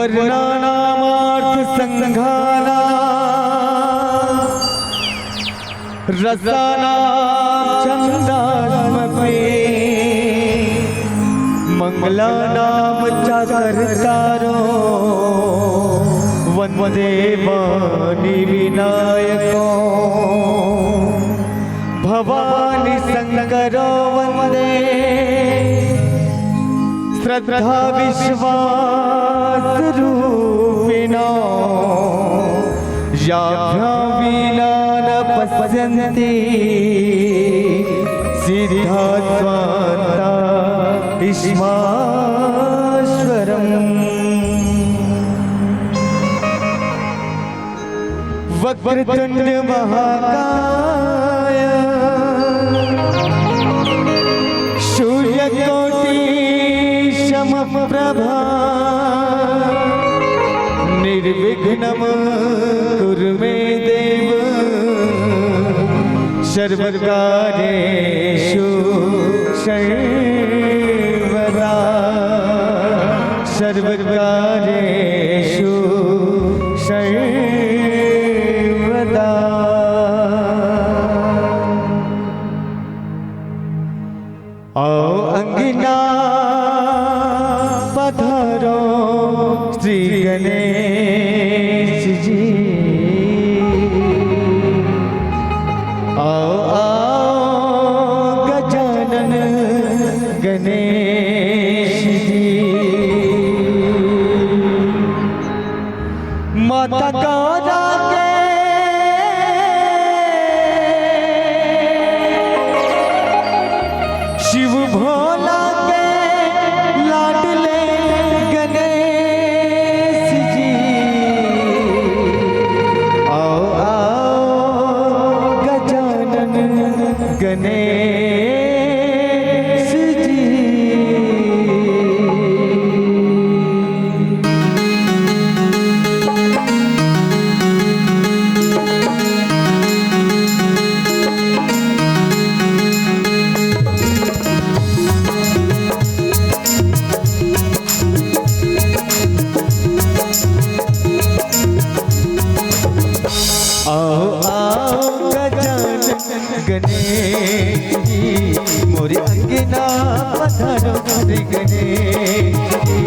वर्णानामार्थ संघाना रसानाम छंदास्मपि मंगलानाम चाकर्तारो वंदे वाणी विनायको भवानी शंकरो वंदे श्रद्धा विश्वास रूपिणो याभ्यां वीणा न पश्यन्ति सिद्धा स्वान्ता ईश्वरम् वक्रतुंड महाकाय सूर्यकोटि समप्रभा निर्विघ्नं कुरु मे देव सर्वकार्येषु सर्वदा सर्वकार्येषु सर्वदा। आओ अंगना पधारो श्री गणेश जी, आओ आओ गजानन गणेश जी। माता गौरा के शिव भोला के लाडले गणेश जी, आओ आओ गजानन गणेश जी। आओ आओ गजानन गणेश जी, मोरे अंगना पधारो श्री गणेश जी।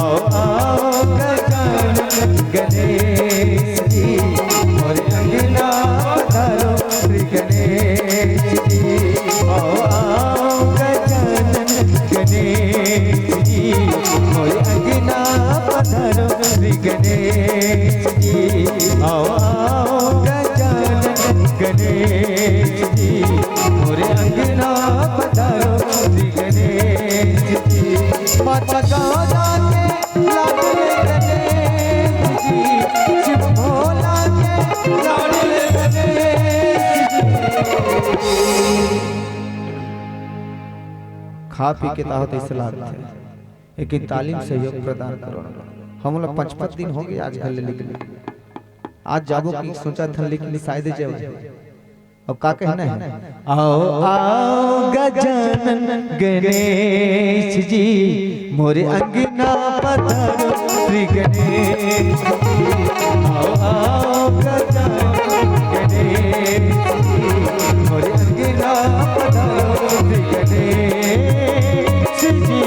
आओ आओ गजानन गणेश जी, मोरे अंगना पधारो श्री गणेश जी। आओ आओ गजानन गणेश जी, मोरे अंगना पधारो श्री गणेश जी। आओ आओ गजानन गणेश जी, मोरे अंगना पधारो श्री गणेश जी। माता गौरा के लाडले गणेश जी, शिव भोला के लाडले गणेश जी। खा पी के ताहत इस्लाम थे, लेकिन तालीम सहयोग प्रदान करो। हम लोग 55 दिन हो गए आज घर ले निकले, आज जाबो की सोचा था लेकिन शायद जाओ। अब का कहना है? आओ आओ गजानन गणेश जी, मोरे अंगना पधारो श्री गणेश जी। आओ आओ गजानन गणेश जी, मोरे अंगना पधारो श्री गणेश जी।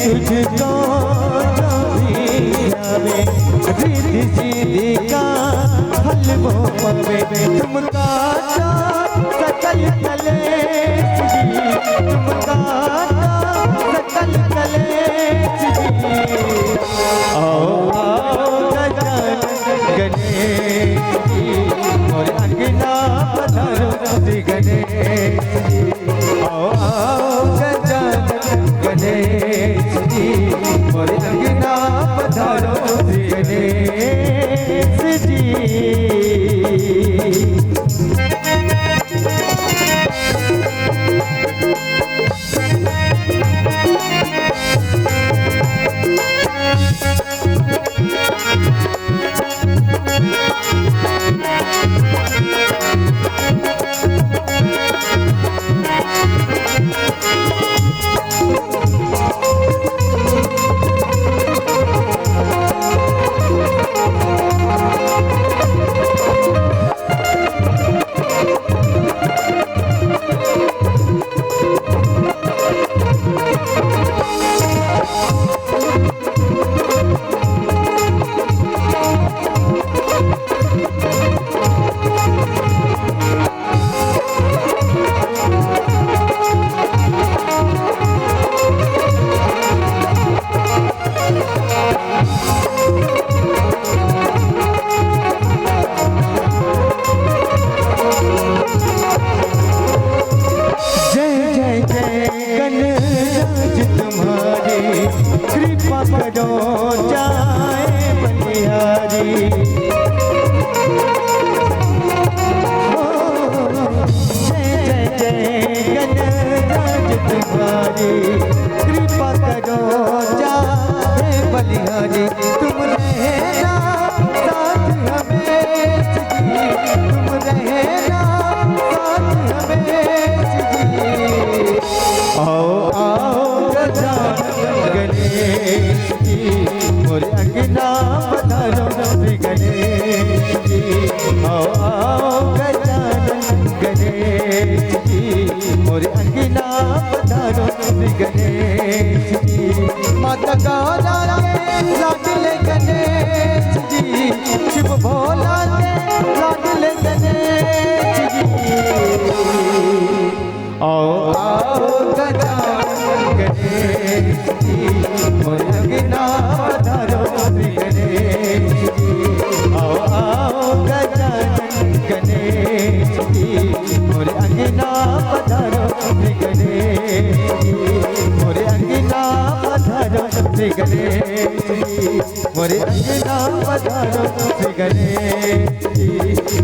तुझको जो भी आवे, रिद्धि सिद्धि का फल वो पावे। तुम काटा सकल कलेश जी, तुम काटा सकल कलेश जी। आओ आओ गजानन गणेश जी, और अंगना पधारो श्री गणेश जी। आओ आओ गजानन गणेश जी, और अंगना पधारो श्री गणेश जी। कृपा करो जाए बलिहारी। तुम रहना साथ हमें जी, तुम रहना साथ हमें जी। आओ आओ गजानन गणेश जी, मोरे अंगना पधारो श्री गणेश जी। आओ आओ गजानन गणेश जी, मोरे अंगना पधारो श्री गणेश जी। माता गौरा के लाडले गणेश जी, शिव भोला के लाडले गणेश जी। आओ आओ गजानन गणेश जी, मोरे अंगना पधारो श्री गणेश जी। आओ आओ गजानन गणेश जी, मोरे अंगना पधारो श्री गणेश जी। मोरे अंगना पधारो श्री गणेश जी, मोरे अंगना पधारो श्री गणेश जी।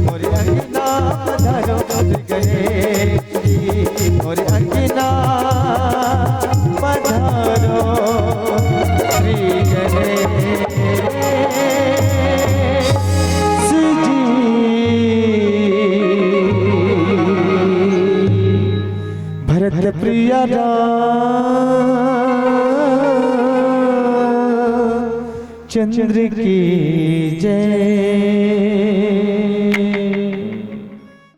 मोरे अंगना पधारो श्री गणेश जी, मोरे अंगना पधारो श्री गणेश जी। भरत प्रिया चंद्र की जय।